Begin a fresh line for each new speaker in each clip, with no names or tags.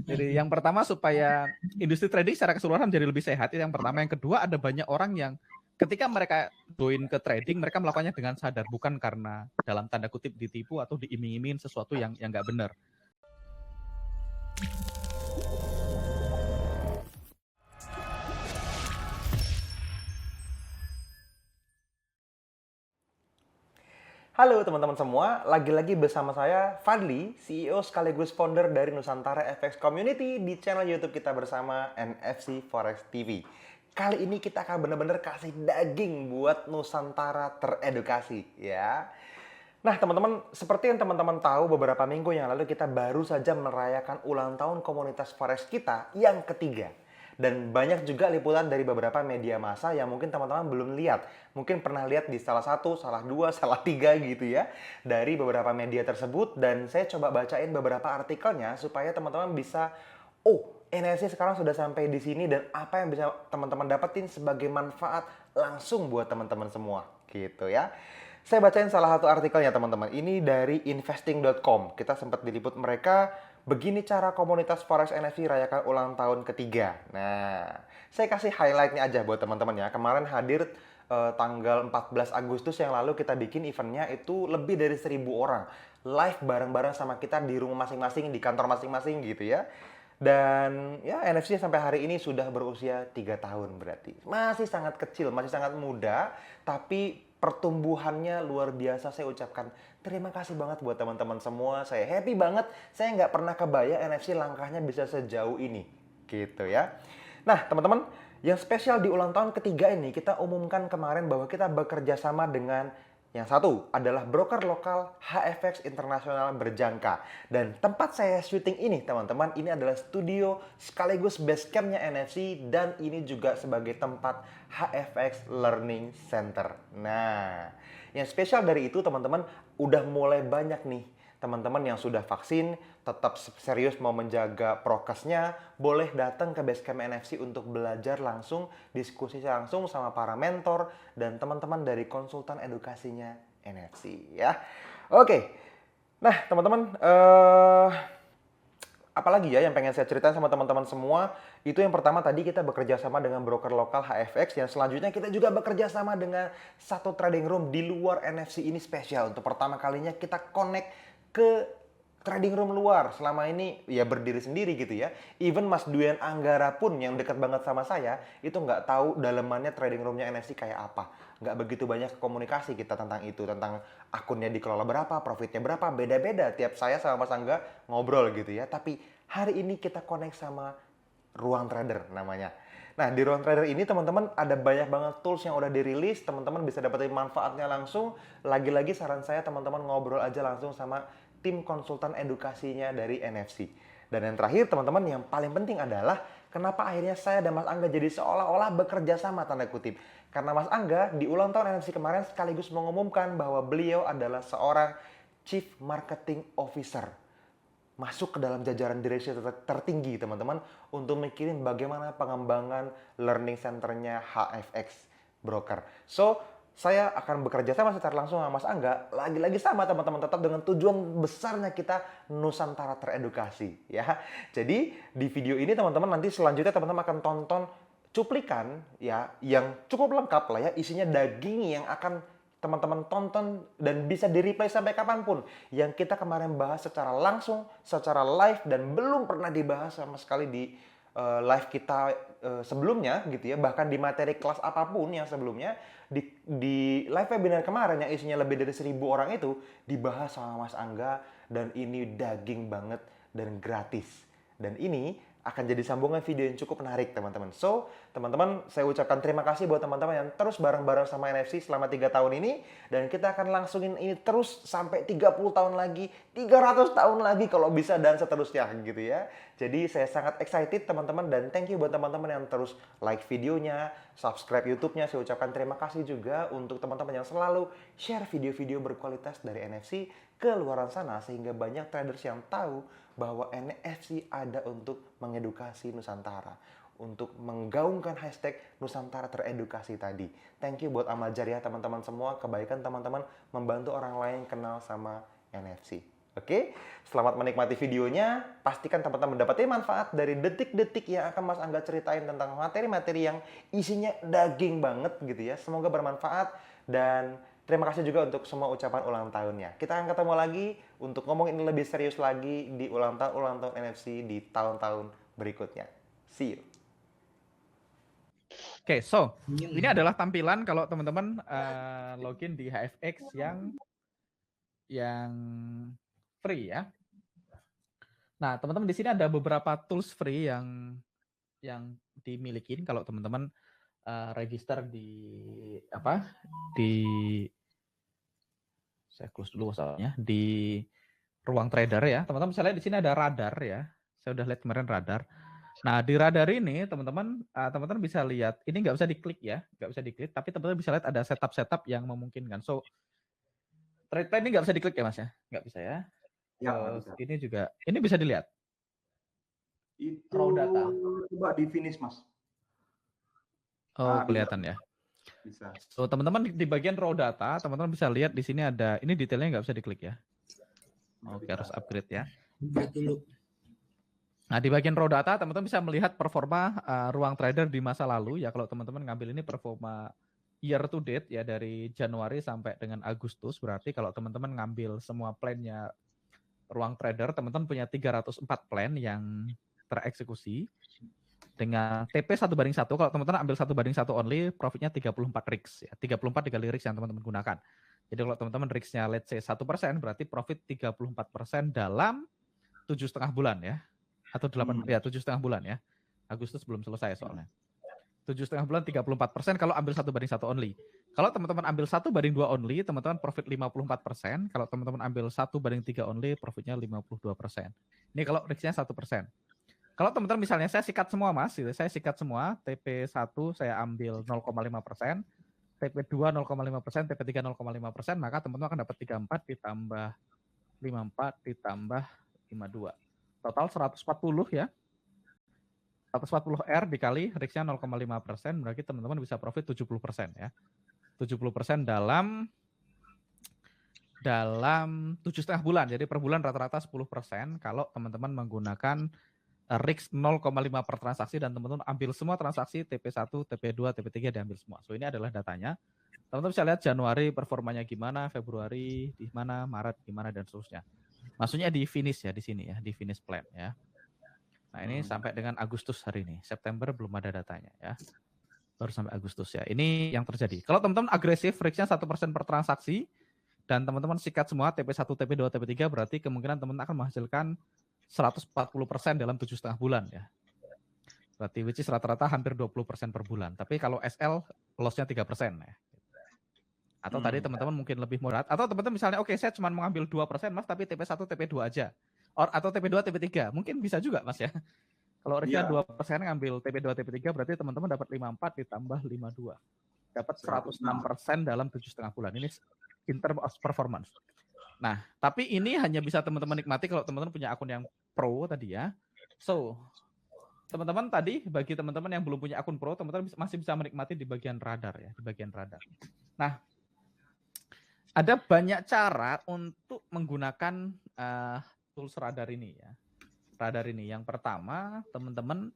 Jadi yang pertama supaya industri trading secara keseluruhan jadi lebih sehat, itu yang pertama. Yang kedua ada banyak orang yang ketika mereka join ke trading, mereka melakukannya dengan sadar, bukan karena dalam tanda kutip ditipu atau diiming-imingin sesuatu yang nggak benar.
Halo teman-teman semua, lagi-lagi bersama saya Fadli, CEO sekaligus founder dari Nusantara FX Community di channel YouTube kita bersama NFC Forex TV. Kali ini kita akan benar-benar kasih daging buat Nusantara teredukasi ya. Nah teman-teman, seperti yang teman-teman tahu beberapa minggu yang lalu kita baru saja merayakan ulang tahun komunitas Forex kita yang ketiga. Dan banyak juga liputan dari beberapa media massa yang mungkin teman-teman belum lihat. Mungkin pernah lihat di salah satu, salah dua, salah tiga gitu ya. Dari beberapa media tersebut. Dan saya coba bacain beberapa artikelnya supaya teman-teman bisa, oh NFC sekarang sudah sampai di sini dan apa yang bisa teman-teman dapetin sebagai manfaat langsung buat teman-teman semua. Gitu ya. Saya bacain salah satu artikelnya teman-teman. Ini dari investing.com. Kita sempat diliput mereka, begini cara komunitas Forex NFT rayakan ulang tahun ketiga. Nah, saya kasih highlightnya aja buat teman-teman ya. Kemarin hadir tanggal 14 Agustus yang lalu kita bikin eventnya itu lebih dari 1.000 orang. Live bareng-bareng sama kita di rumah masing-masing, di kantor masing-masing gitu ya. Dan ya NFC sampai hari ini sudah berusia 3 tahun berarti. Masih sangat kecil, masih sangat muda, tapi pertumbuhannya luar biasa. Saya ucapkan terima kasih banget buat teman-teman semua. Saya happy banget. Saya nggak pernah kebayang NFC langkahnya bisa sejauh ini. Gitu ya. Nah teman-teman, yang spesial di ulang tahun ketiga ini kita umumkan kemarin bahwa kita bekerja sama dengan yang satu adalah broker lokal HFX Internasional berjangka. Dan tempat saya syuting ini teman-teman, ini adalah studio sekaligus base campnya NFC dan ini juga sebagai tempat HFX Learning Center. Nah, yang spesial dari itu teman-teman udah mulai banyak nih teman-teman yang sudah vaksin, tetap serius mau menjaga prokesnya, boleh datang ke Basecamp NFC untuk belajar langsung, diskusi langsung sama para mentor dan teman-teman dari konsultan edukasinya NFC ya. Oke, nah teman-teman, apalagi ya yang pengen saya ceritain sama teman-teman semua, itu yang pertama tadi kita bekerja sama dengan broker lokal HFX, yang selanjutnya kita juga bekerja sama dengan satu trading room di luar NFC ini spesial. Untuk pertama kalinya kita connect ke trading room luar. Selama ini ya berdiri sendiri gitu ya. Even Mas Duyan Anggara pun yang dekat banget sama saya, itu nggak tahu dalemannya trading roomnya NFC kayak apa. Nggak begitu banyak komunikasi kita tentang itu, tentang akunnya dikelola berapa, profitnya berapa, beda-beda. Tiap saya sama Mas Angga ngobrol gitu ya. Tapi hari ini kita connect sama ruang trader namanya. Nah, di ruang trader ini teman-teman ada banyak banget tools yang udah dirilis, teman-teman bisa dapetin manfaatnya langsung. Lagi-lagi saran saya teman-teman ngobrol aja langsung sama tim konsultan edukasinya dari NFC. Dan yang terakhir teman-teman yang paling penting adalah kenapa akhirnya saya dan Mas Angga jadi seolah-olah bekerja sama tanda kutip. Karena Mas Angga di ulang tahun NFC kemarin sekaligus mengumumkan bahwa beliau adalah seorang Chief Marketing Officer, masuk ke dalam jajaran direksi tertinggi teman-teman untuk mikirin bagaimana pengembangan learning centernya HFX Broker. So, saya akan bekerja sama secara langsung sama Mas Angga, lagi-lagi sama teman-teman, tetap dengan tujuan besarnya kita Nusantara teredukasi ya. Jadi di video ini teman-teman nanti selanjutnya teman-teman akan tonton cuplikan ya yang cukup lengkap lah ya, isinya daging yang akan teman-teman tonton dan bisa di-replay sampai kapanpun. Yang kita kemarin bahas secara langsung, secara live dan belum pernah dibahas sama sekali di live kita sebelumnya gitu ya. Bahkan di materi kelas apapun yang sebelumnya di live webinar kemarin yang isinya lebih dari 1.000 orang itu dibahas sama Mas Angga dan ini daging banget dan gratis. Dan ini akan jadi sambungan video yang cukup menarik teman-teman. So, teman-teman saya ucapkan terima kasih buat teman-teman yang terus bareng-bareng sama NFC selama 3 tahun ini. Dan kita akan langsungin ini terus sampai 30 tahun lagi, 300 tahun lagi kalau bisa dan seterusnya gitu ya. Jadi saya sangat excited teman-teman dan thank you buat teman-teman yang terus like videonya, subscribe YouTube-nya. Saya ucapkan terima kasih juga untuk teman-teman yang selalu share video-video berkualitas dari NFC ke luaran sana sehingga banyak traders yang tahu bahwa NFC ada untuk mengedukasi Nusantara, untuk menggaungkan hashtag Nusantara teredukasi tadi. Thank you buat amal jariah teman-teman semua, kebaikan teman-teman membantu orang lain kenal sama NFC. Oke, selamat menikmati videonya. Pastikan teman-teman mendapatkan manfaat dari detik-detik yang akan Mas Angga ceritain tentang materi-materi yang isinya daging banget gitu ya. Semoga bermanfaat dan terima kasih juga untuk semua ucapan ulang tahunnya. Kita akan ketemu lagi untuk ngomong ini lebih serius lagi di ulang tahun NFC di tahun-tahun berikutnya. See you.
Oke, so ini adalah tampilan kalau teman-teman login di HFX yang free ya. Nah, teman-teman di sini ada beberapa tools free yang dimiliki kalau teman-teman register di saya close dulu WhatsApp-nya di ruang trader ya. Teman-teman bisa lihat di sini ada radar ya. Saya udah lihat kemarin radar. Nah, di radar ini teman-teman bisa lihat, ini nggak bisa diklik ya, nggak bisa diklik, tapi teman-teman bisa lihat ada setup-setup yang memungkinkan. So, trade plan ini nggak bisa diklik ya Mas ya? Nggak bisa ya.
Ya, nggak bisa.
Ini juga, ini bisa dilihat.
Itu
Raw data.
coba di finish, Mas.
Oh, kelihatan ya.
Bisa.
So, teman-teman di bagian raw data, teman-teman bisa lihat di sini ada, ini detailnya nggak bisa diklik ya. Oke, harus upgrade ya.
Dulu.
Nah, di bagian raw data, teman-teman bisa melihat performa ruang trader di masa lalu ya. Kalau teman-teman ngambil ini performa year to date ya dari Januari sampai dengan Agustus, berarti kalau teman-teman ngambil semua plannya ruang trader, teman-teman punya 304 plan yang tereksekusi dengan TP 1:1. Kalau teman-teman ambil 1:1 only, profitnya 34 rigs ya. 34 dikali rigs yang teman-teman gunakan. Jadi kalau teman-teman rigsnya let's say 1%, berarti profit 34% dalam 7,5 bulan ya. Atau 7,5 bulan ya. Agustus belum selesai soalnya. 7,5 bulan 34% kalau ambil 1:1 only. Kalau teman-teman ambil 1:2 only, teman-teman profit 54%. Kalau teman-teman ambil 1:3 only, profitnya 52%. Ini kalau risknya 1%. Kalau teman-teman misalnya saya sikat semua Mas, gitu, saya sikat semua, TP1 saya ambil 0,5%, TP2 0,5%, TP3 0,5%, maka teman-teman akan dapat 34 ditambah 54 ditambah 52. Total 140 ya. 140 R dikali risknya 0,5%, berarti teman-teman bisa profit 70% ya. 70% dalam 7,5 bulan. Jadi per bulan rata-rata 10% kalau teman-teman menggunakan risk 0,5 per transaksi dan teman-teman ambil semua transaksi TP1, TP2, TP3 diambil semua. So ini adalah datanya. Teman-teman bisa lihat Januari performanya gimana, Februari di mana, Maret gimana dan seterusnya. Maksudnya di finish ya di sini ya, di finish plan ya. Nah, ini sampai dengan Agustus hari ini. September belum ada datanya ya. Baru sampai Agustus ya. Ini yang terjadi. Kalau teman-teman agresif, risknya 1% per transaksi, dan teman-teman sikat semua TP1, TP2, TP3, berarti kemungkinan teman-teman akan menghasilkan 140% dalam 7,5 bulan ya. Berarti which is rata-rata hampir 20% per bulan. Tapi kalau SL loss-nya 3% ya. Atau tadi teman-teman mungkin lebih moderat. Atau teman-teman misalnya oke saya cuma mengambil 2% Mas, tapi TP1, TP2 aja. Atau TP2, TP3. Mungkin bisa juga Mas ya. Kalau risknya 2% ngambil TP2, TP3 berarti teman-teman dapat 54 ditambah 52. Dapat 106% dalam 7,5 bulan. Ini in term of performance. Nah, tapi ini hanya bisa teman-teman nikmati kalau teman-teman punya akun yang pro tadi ya. So, teman-teman tadi, bagi teman-teman yang belum punya akun pro, teman-teman masih bisa menikmati di bagian radar ya, di bagian radar. Nah, ada banyak cara untuk menggunakan tools radar ini ya. Radar ini, yang pertama, teman-teman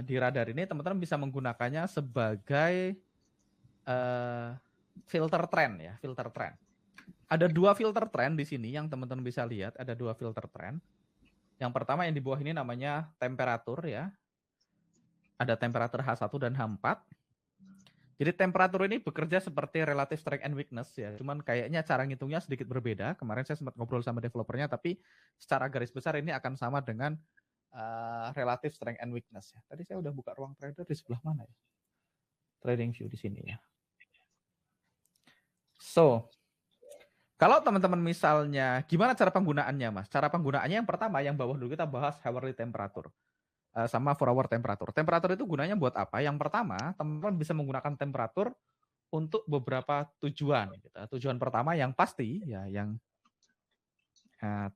di radar ini, teman-teman bisa menggunakannya sebagai filter trend ya, filter trend. Ada 2 filter trend di sini yang teman-teman bisa lihat, ada 2 filter trend. Yang pertama yang di bawah ini namanya temperatur ya. Ada temperatur H1 dan H4. Jadi temperatur ini bekerja seperti relative strength and weakness ya. Cuman kayaknya cara ngitungnya sedikit berbeda. Kemarin saya sempat ngobrol sama developernya, tapi secara garis besar ini akan sama dengan relative strength and weakness ya. Tadi saya udah buka ruang trader di sebelah mana ya? Trading view di sini ya. So, kalau teman-teman misalnya, gimana cara penggunaannya Mas? Cara penggunaannya yang pertama, yang bawah dulu kita bahas hourly temperature. Sama 4 hour temperature. Temperatur itu gunanya buat apa? Yang pertama, teman-teman bisa menggunakan temperatur untuk beberapa tujuan. Gitu. Tujuan pertama yang pasti, ya, yang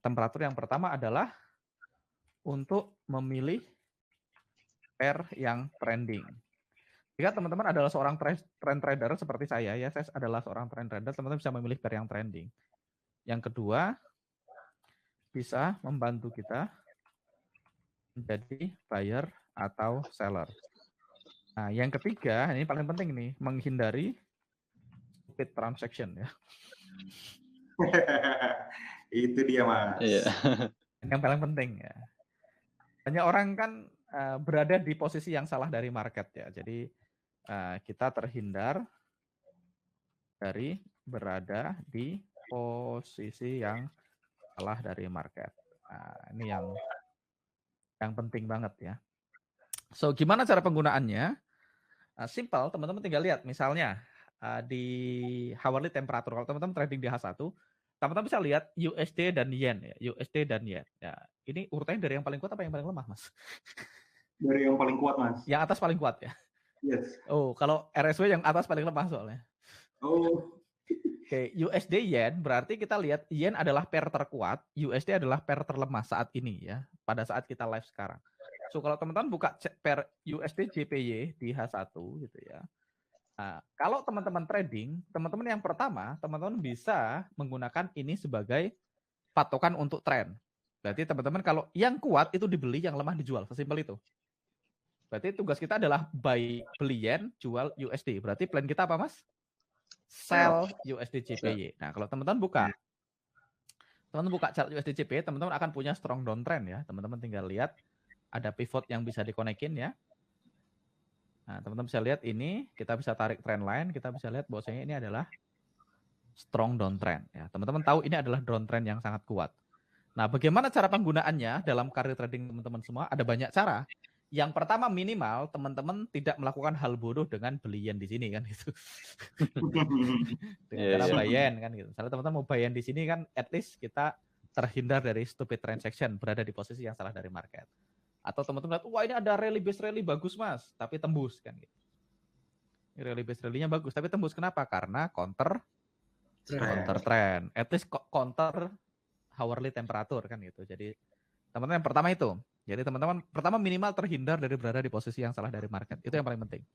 temperatur yang pertama adalah untuk memilih pair yang trending. Jika teman-teman adalah seorang trend trader seperti saya adalah seorang trend trader, teman-teman bisa memilih pair yang trending. Yang kedua, bisa membantu kita menjadi buyer atau seller. Nah, yang ketiga, ini paling penting nih, menghindari stupid transaction ya.
Itu dia, Mas.
Iya.
Ini yang paling penting ya. Banyak orang kan berada di posisi yang salah dari market ya. Jadi kita terhindar dari berada di posisi yang salah dari market. Nah, ini yang penting banget ya. So, gimana cara penggunaannya? Simple, teman-teman tinggal lihat. Misalnya di hourly temperature, kalau teman-teman trading di H1, teman-teman bisa lihat USD dan Yen ya. USD dan Yen. Ya, ini urutannya dari yang paling kuat apa yang paling lemah, Mas?
Dari yang paling kuat, Mas.
Yang atas paling kuat ya.
Yes.
Oh, kalau RSW yang atas paling lemah soalnya.
Oh.
Oke, USD Yen berarti kita lihat Yen adalah pair terkuat, USD adalah pair terlemah saat ini ya, pada saat kita live sekarang. So kalau teman-teman buka pair USD JPY di H1 gitu ya. Nah, kalau teman-teman trading, teman-teman yang pertama, teman-teman bisa menggunakan ini sebagai patokan untuk tren. Berarti teman-teman kalau yang kuat itu dibeli, yang lemah dijual, sesimpel itu. Berarti tugas kita adalah buy beli Yen, jual USD. Berarti plan kita apa, Mas? Sell USD JPY. Nah, kalau teman-teman buka chart USD JPY, teman-teman akan punya strong downtrend ya. Teman-teman tinggal lihat ada pivot yang bisa dikonekin ya. Nah, teman-teman bisa lihat ini, kita bisa tarik trend line, kita bisa lihat bahwasanya ini adalah strong downtrend ya. Teman-teman tahu ini adalah downtrend yang sangat kuat. Nah, bagaimana cara penggunaannya dalam karir trading teman-teman semua? Ada banyak cara. Yang pertama minimal teman-teman tidak melakukan hal bodoh dengan beli yen di sini kan gitu. Dengan cara buy yen kan gitu. Misalnya teman-teman mau buy yen di sini kan at least kita terhindar dari stupid transaction, berada di posisi yang salah dari market. Atau teman-teman lihat, wah ini ada rally base rally bagus Mas, tapi tembus kan gitu. Rally base rally-nya bagus, tapi tembus kenapa? Karena counter trend. At least counter hourly temperature kan gitu. Jadi teman-teman yang pertama itu. Jadi teman-teman pertama minimal terhindar dari berada di posisi yang salah dari market. Itu yang paling penting.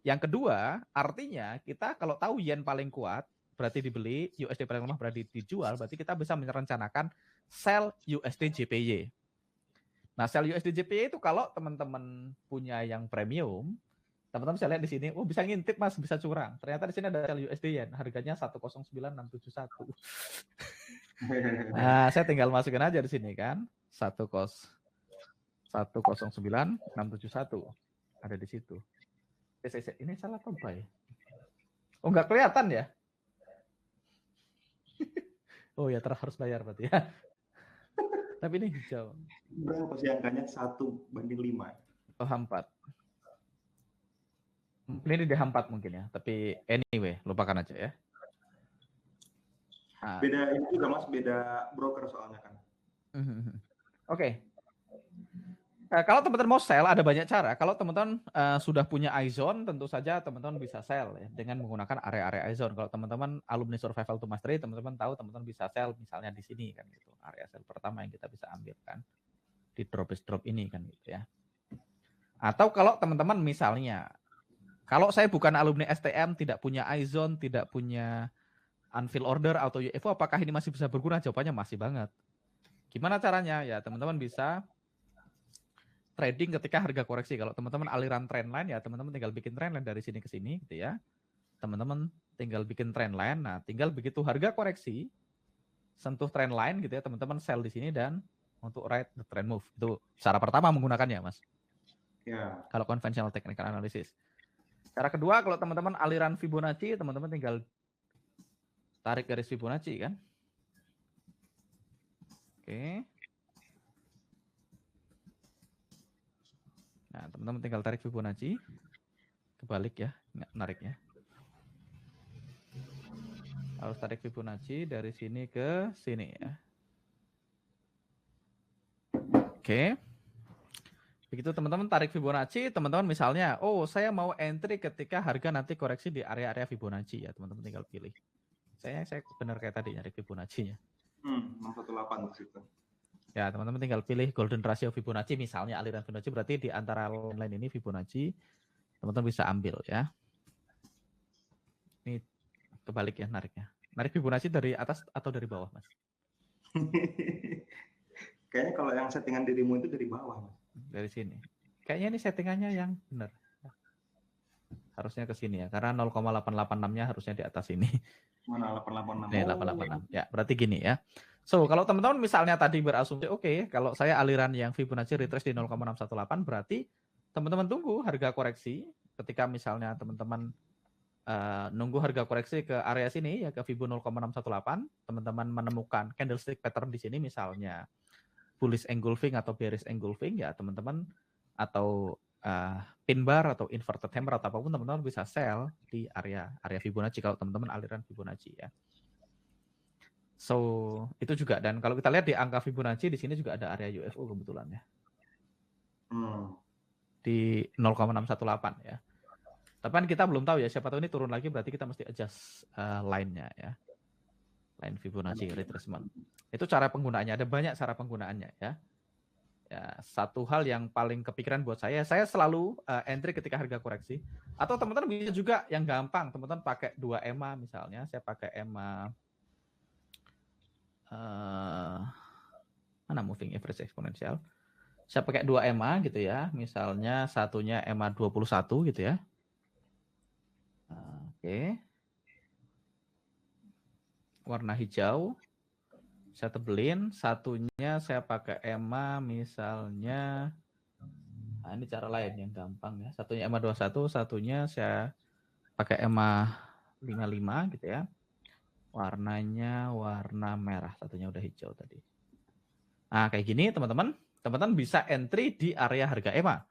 Yang kedua, artinya kita kalau tahu yen paling kuat, berarti dibeli, USD paling lemah berarti dijual, berarti kita bisa merencanakan sell USD JPY. Nah, sell USD JPY itu kalau teman-teman punya yang premium, teman-teman bisa lihat di sini, oh bisa ngintip Mas, bisa curang. Ternyata di sini ada sell USD yen, harganya 109671. Nah, saya tinggal masukin aja di sini kan, 109671 ada di situ. Ini salah apa buy? Oh nggak kelihatan ya? Oh ya harus bayar berarti ya. Tapi ini hijau.
Berapa sih angkanya? 1:5.
Oh H4. Ini di H4 mungkin ya. Tapi anyway lupakan aja ya. Nah.
Beda ini juga Mas, beda broker soalnya kan.
Oke. Kalau teman-teman mau sell ada banyak cara. Kalau teman-teman sudah punya iZone, tentu saja teman-teman bisa sell ya dengan menggunakan area-area iZone. Kalau teman-teman alumni Survival to Mastery, teman-teman tahu teman-teman bisa sell misalnya di sini kan gitu. Area sell pertama yang kita bisa ambil kan di drop ini kan gitu ya. Atau kalau teman-teman misalnya, kalau saya bukan alumni STM, tidak punya iZone, tidak punya unfill order atau UFO, apakah ini masih bisa berguna? Jawabannya masih banget. Gimana caranya? Ya teman-teman bisa trading ketika harga koreksi. Kalau teman-teman aliran trendline ya teman-teman tinggal bikin trendline dari sini ke sini gitu ya. Teman-teman tinggal bikin trendline. Nah, tinggal begitu harga koreksi sentuh trendline gitu ya, teman-teman sell di sini dan untuk ride the trend move. Itu cara pertama menggunakannya, Mas.
Ya.
Kalau conventional technical analysis. Cara kedua kalau teman-teman aliran Fibonacci, teman-teman tinggal tarik garis Fibonacci kan. Oke. Nah, teman-teman tinggal tarik Fibonacci. Kebalik ya, nariknya. Harus tarik Fibonacci dari sini ke sini ya. Oke. Begitu teman-teman tarik Fibonacci, teman-teman misalnya, oh saya mau entry ketika harga nanti koreksi di area-area Fibonacci ya, teman-teman tinggal pilih. Saya benar kayak tadi nyari Fibonacci-nya.
618 di situ.
Ya, teman-teman tinggal pilih golden ratio Fibonacci, misalnya aliran Fibonacci, berarti di antara line ini Fibonacci, teman-teman bisa ambil ya. Ini kebalik ya nariknya. Narik Fibonacci dari atas atau dari bawah, Mas?
Kayaknya kalau yang settingan dirimu itu dari bawah, Mas.
Dari sini. Kayaknya ini settingannya yang benar. Harusnya ke sini ya, karena 0,886-nya harusnya di atas ini.
Mana 886?
Nih 886. Ya, berarti gini ya. So, kalau teman-teman misalnya tadi berasumsi oke, kalau saya aliran yang Fibonacci retrace di 0,618 berarti teman-teman tunggu harga koreksi ketika misalnya teman-teman nunggu harga koreksi ke area sini ya ke Fibo 0,618, teman-teman menemukan candlestick pattern di sini misalnya bullish engulfing atau bearish engulfing ya teman-teman atau pin bar atau inverted hammer atau apapun teman-teman bisa sell di area Fibonacci kalau teman-teman aliran Fibonacci ya. So, itu juga dan kalau kita lihat di angka Fibonacci di sini juga ada area UFO kebetulan ya. Di 0,618 ya. Tapi kan kita belum tahu ya, siapa tahu ini turun lagi berarti kita mesti adjust line-nya ya. Line Fibonacci retracement. Itu cara penggunaannya, ada banyak cara penggunaannya ya. Ya, satu hal yang paling kepikiran buat saya selalu entry ketika harga koreksi. Atau teman-teman bisa juga yang gampang, teman-teman pakai 2 EMA misalnya, saya pakai EMA mana moving average exponential. Saya pakai 2 EMA gitu ya, misalnya satunya EMA 21 gitu ya. Oke. Warna hijau. Saya tebelin, satunya saya pakai EMA misalnya, nah ini cara lain yang gampang ya. Satunya EMA 21, satunya saya pakai EMA 55 gitu ya. Warnanya warna merah, satunya udah hijau tadi. Nah kayak gini teman-teman, teman-teman bisa entry di area harga EMA.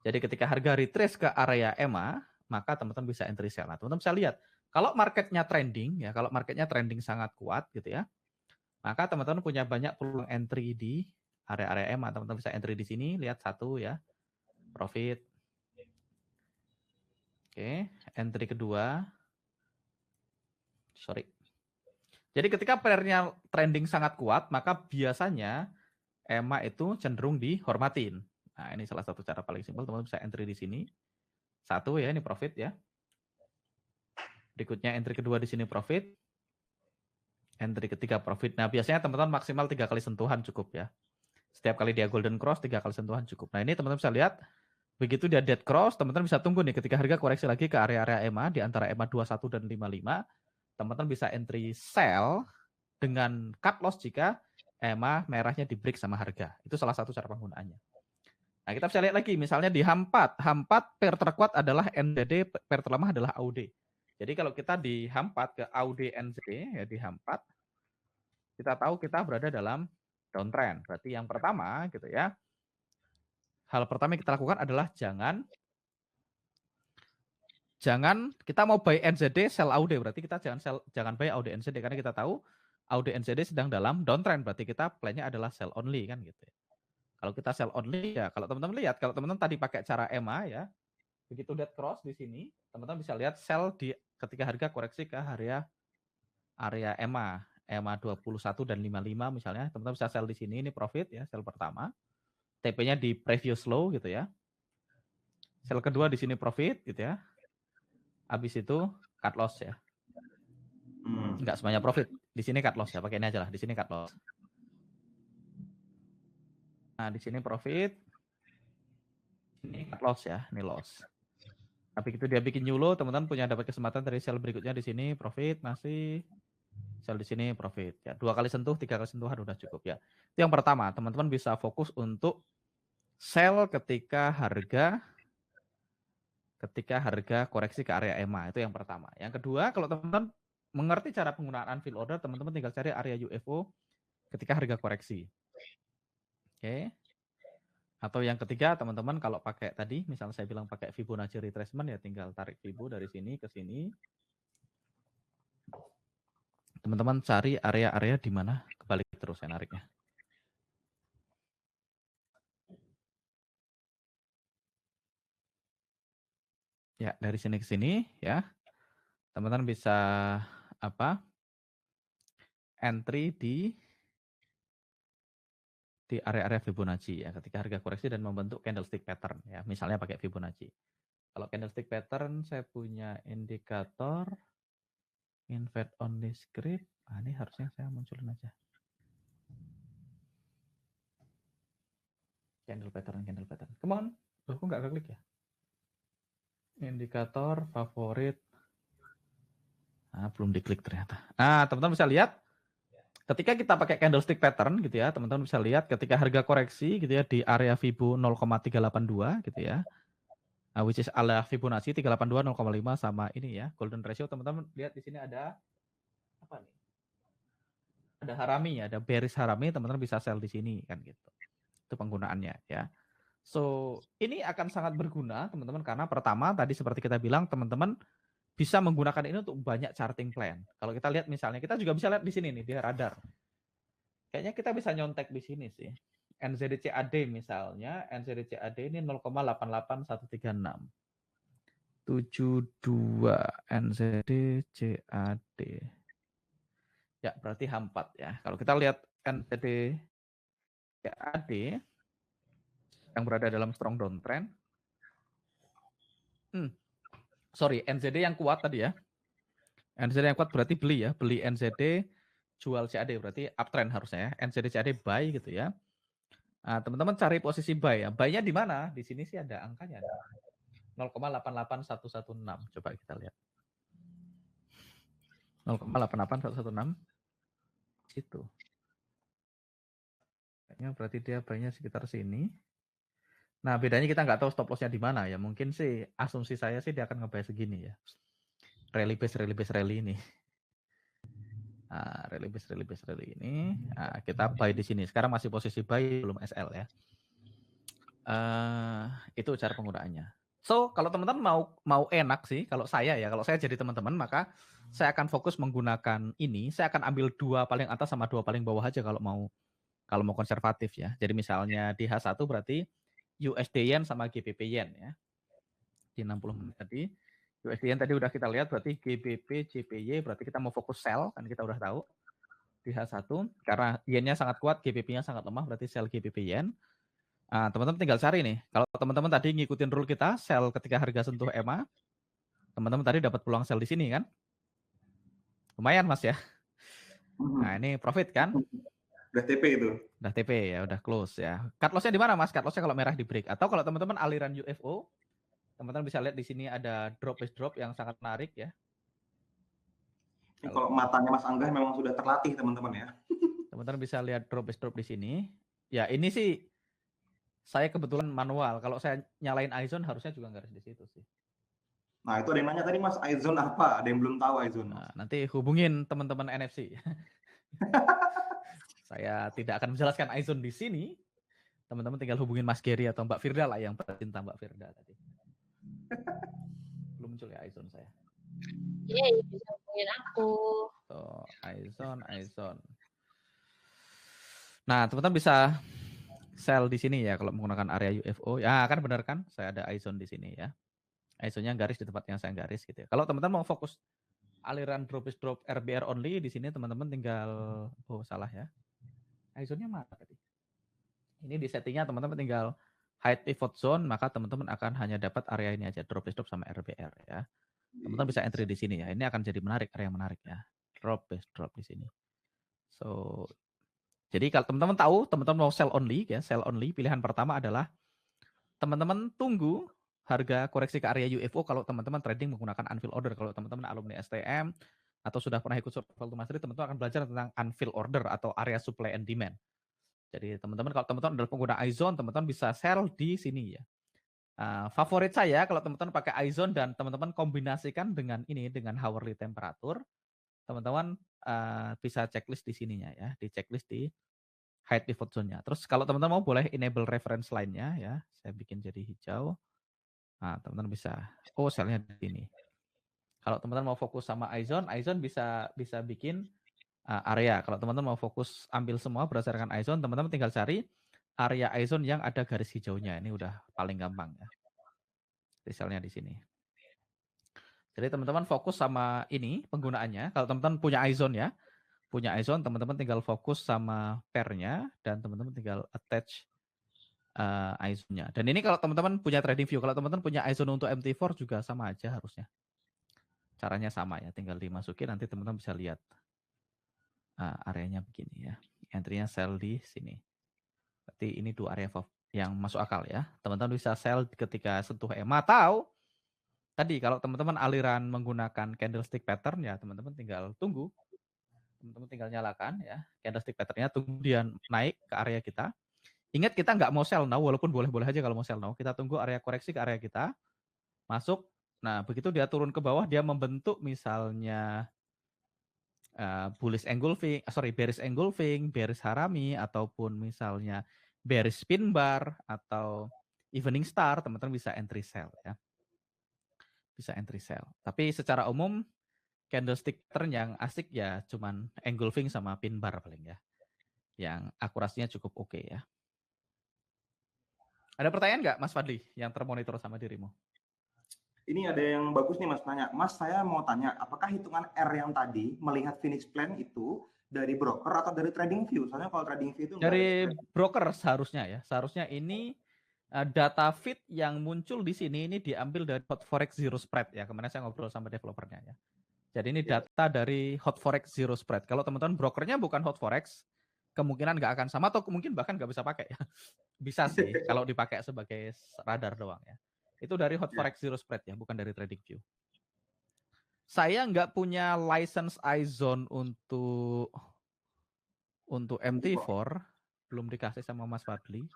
Jadi ketika harga retrace ke area EMA, maka teman-teman bisa entry sell. Nah teman-teman bisa lihat, kalau marketnya trending ya, kalau marketnya trending sangat kuat gitu ya, maka teman-teman punya banyak peluang entry di area-area EMA. Teman-teman bisa entry di sini, lihat satu ya, profit. Oke, entry kedua. Sorry. Jadi ketika pairnya trending sangat kuat, maka biasanya EMA itu cenderung dihormatin. Nah, ini salah satu cara paling simpel, teman-teman bisa entry di sini. Satu ya, ini profit ya. Berikutnya entry kedua di sini profit. Entry ketiga profit. Nah, biasanya teman-teman maksimal 3 kali sentuhan cukup ya. Setiap kali dia golden cross, 3 kali sentuhan cukup. Nah, ini teman-teman bisa lihat, begitu dia dead cross, teman-teman bisa tunggu nih ketika harga koreksi lagi ke area-area EMA, di antara EMA 21 dan 55, teman-teman bisa entry sell dengan cut loss jika EMA merahnya di break sama harga. Itu salah satu cara penggunaannya. Nah, kita bisa lihat lagi, misalnya di H4. H4 pair terkuat adalah NZD, pair terlemah adalah AUD. Jadi kalau kita di H4 ke AUD NZD, ya di H4, kita tahu kita berada dalam downtrend. Berarti yang pertama gitu ya, hal pertama yang kita lakukan adalah jangan kita mau buy NZD sell AUD, berarti kita jangan buy AUD NZD karena kita tahu AUD NZD sedang dalam downtrend, berarti kita plan-nya adalah sell only kan gitu ya. Kalau kita sell only ya, kalau teman-teman lihat, kalau teman-teman tadi pakai cara EMA ya, begitu dead cross di sini, teman-teman bisa lihat sell di ketika harga koreksi ke area EMA 21 dan 55 misalnya, teman-teman bisa sell di sini, ini profit ya, sell pertama. TP-nya di previous low gitu ya. Sell kedua di sini profit gitu ya. Habis itu cut loss ya. Enggak semuanya profit. Di sini cut loss ya, pakai ini aja lah. Di sini cut loss. Nah, di sini profit. Ini cut loss ya, ini loss. Tapi itu dia bikin new low, teman-teman punya dapat kesempatan dari sell berikutnya di sini profit masih sell di sini profit ya. 2 kali sentuh, 3 kali sentuhan udah cukup ya. Itu yang pertama, teman-teman bisa fokus untuk sell ketika harga koreksi ke area EMA, itu yang pertama. Yang kedua, kalau teman-teman mengerti cara penggunaan fill order, teman-teman tinggal cari area UFO ketika harga koreksi. Oke. Atau yang ketiga, teman-teman kalau pakai tadi, misalnya saya bilang pakai Fibonacci retracement, ya tinggal tarik Fibo dari sini ke sini. Teman-teman cari area-area di mana kebalik terus saya nariknya. Ya, dari sini ke sini ya. Teman-teman bisa entry di area-area Fibonacci ya ketika harga koreksi dan membentuk candlestick pattern ya. Misalnya pakai Fibonacci. Kalau candlestick pattern saya punya indikator invert only script. Ini harusnya saya munculin aja. Candle pattern. Come on. Loh, kok nggak keklik ya? Indikator favorit. Nah, belum diklik ternyata. Nah, teman-teman bisa lihat ketika kita pakai candlestick pattern gitu ya, teman-teman bisa lihat ketika harga koreksi gitu ya di area Fibo 0,382 gitu ya. Which is ala Fibonacci 382 0,5 sama ini ya, golden ratio. Teman-teman lihat di sini ada apa nih? Ada harami ya, ada bearish harami, teman-teman bisa sell di sini kan gitu. Itu penggunaannya ya. So, ini akan sangat berguna teman-teman karena pertama tadi seperti kita bilang teman-teman bisa menggunakan ini untuk banyak charting plan. Kalau kita lihat misalnya, kita juga bisa lihat di sini nih di radar. Kayaknya kita bisa nyontek di sini sih. NZD-CAD misalnya, NZD-CAD ini 0,88136. 72 NZD-CAD. Ya, berarti H4 ya. Kalau kita lihat NZD-CAD yang berada dalam strong downtrend. Sorry, NZD yang kuat tadi ya. NZD yang kuat berarti beli ya. Beli NZD, jual CAD berarti uptrend harusnya ya. NZD CAD buy gitu ya. Nah, teman-teman cari posisi buy ya. Buy-nya di mana? Di sini sih ada angkanya. 0,88116. Coba kita lihat. 0,88116. Situ. Kayaknya berarti dia buy-nya sekitar sini. Nah, bedanya kita nggak tahu stop loss-nya di mana ya. Mungkin sih asumsi saya sih dia akan nge-buy segini ya. Rally base rally Nah, rally ini. Nah, kita buy di sini. Sekarang masih posisi buy, belum SL ya. Itu cara penggunaannya. So, kalau teman-teman mau enak sih, kalau saya jadi teman-teman, maka saya akan fokus menggunakan ini. Saya akan ambil 2 paling atas sama 2 paling bawah aja kalau mau konservatif ya. Jadi misalnya di H1 berarti USD Yen sama GBP Yen ya. Di 60 menit tadi. USD Yen tadi udah kita lihat berarti GBP JPY berarti kita mau fokus sell kan kita udah tahu di H1 karena Yen-nya sangat kuat, GBP-nya sangat lemah berarti sell GBP Yen. Nah, teman-teman tinggal cari nih. Kalau teman-teman tadi ngikutin rule kita sell ketika harga sentuh EMA, teman-teman tadi dapat peluang sell di sini kan? Lumayan Mas ya. Nah, ini profit kan?
Udah TP itu.
Udah TP ya, udah close ya. Cut loss-nya di mana Mas? Cut loss-nya kalau merah di break. Atau kalau teman-teman aliran UFO, teman-teman bisa lihat di sini ada drop base drop yang sangat menarik ya.
Ini kalau matanya Mas Angga memang sudah terlatih teman-teman ya.
Teman-teman bisa lihat drop base drop di sini. Ya, ini sih saya kebetulan manual. Kalau saya nyalain iZone harusnya juga nggak harus di situ sih.
Nah, itu ada yang nanya tadi Mas, iZone apa? Ada yang belum tahu iZone.
Nah, nanti hubungin teman-teman NFC. Saya tidak akan menjelaskan iZone di sini. Teman-teman tinggal hubungin Mas Gary atau Mbak Firda lah yang pecinta Mbak Firda tadi. Belum muncul ya iZone saya.
Iya, bisa hubungin aku.
So, iZone. Nah, teman-teman bisa sell di sini ya kalau menggunakan area UFO. Ya, kan benar kan? Saya ada iZone di sini ya. iZone-nya garis di tempat yang saya garis gitu ya. Kalau teman-teman mau fokus aliran drop is drop RBR only di sini teman-teman tinggal salah ya. iZone-nya mana tadi? Ini di settingnya teman-teman tinggal hide pivot zone, maka teman-teman akan hanya dapat area ini aja, drop is drop sama RBR ya. Teman-teman bisa entry di sini ya. Ini akan jadi menarik, area yang menarik ya. Drop is drop di sini. So, jadi kalau teman-teman tahu, teman-teman mau sell only ya, sell only, pilihan pertama adalah teman-teman tunggu harga koreksi ke area UFO kalau teman-teman trading menggunakan unfill order. Kalau teman-teman alumni STM atau sudah pernah ikut survival to mastery, teman-teman akan belajar tentang unfill order atau area supply and demand. Jadi teman-teman kalau teman-teman adalah pengguna iZone, teman-teman bisa sell di sini ya. Favorit saya kalau teman-teman pakai iZone dan teman-teman kombinasikan dengan ini dengan hourly temperature, teman-teman bisa checklist di sininya ya, di checklist di hide pivot zone-nya. Terus kalau teman-teman mau boleh enable reference line-nya ya, saya bikin jadi hijau. Nah, teman-teman bisa sell-nya di sini. Kalau teman-teman mau fokus sama iZone bisa bikin area. Kalau teman-teman mau fokus ambil semua berdasarkan iZone, teman-teman tinggal cari area iZone yang ada garis hijaunya. Ini udah paling gampang ya. Misalnya di sini. Jadi teman-teman fokus sama ini penggunaannya. Kalau teman-teman punya iZone ya, teman-teman tinggal fokus sama pair-nya dan teman-teman tinggal attach iZone-nya. Dan ini kalau teman-teman punya trading view, kalau teman-teman punya iZone untuk MT4 juga sama aja harusnya. Caranya sama ya, tinggal dimasukin nanti teman-teman bisa lihat. Areanya begini ya. Entry-nya sell di sini. Berarti ini 2 area yang masuk akal ya. Teman-teman bisa sell ketika sentuh EMA, atau tadi kalau teman-teman aliran menggunakan candlestick pattern ya teman-teman tinggal tunggu. Teman-teman tinggal nyalakan ya candlestick patternnya, tunggu dia naik ke area kita. Ingat kita nggak mau sell now, walaupun boleh-boleh aja kalau mau sell now. Kita tunggu area koreksi ke area kita, masuk. Nah begitu dia turun ke bawah, dia membentuk misalnya bullish engulfing, bearish engulfing, bearish harami, ataupun misalnya bearish spin bar atau evening star, teman-teman bisa entry sell ya. Bisa entry sell. Tapi secara umum candlestick pattern yang asik ya cuman engulfing sama pin bar paling ya. Yang akurasinya cukup oke ya. Ada pertanyaan nggak Mas Fadli yang termonitor sama dirimu?
Ini ada yang bagus nih Mas tanya. Mas, saya mau tanya, apakah hitungan R yang tadi melihat finish plan itu dari broker atau dari trading view? Soalnya kalau trading view itu
dari broker seharusnya ya. Seharusnya ini data feed yang muncul di sini ini diambil dari Hot Forex Zero Spread ya. Kemarin saya ngobrol sama developernya ya. Jadi ini data dari Hot Forex Zero Spread. Kalau teman-teman brokernya bukan Hot Forex, kemungkinan nggak akan sama atau mungkin bahkan nggak bisa pakai ya. Bisa sih kalau dipakai sebagai radar doang ya. Itu dari Hot Forex Zero Spread ya, bukan dari TradingView. Saya nggak punya license iZone untuk MT4, belum dikasih sama Mas Fadli.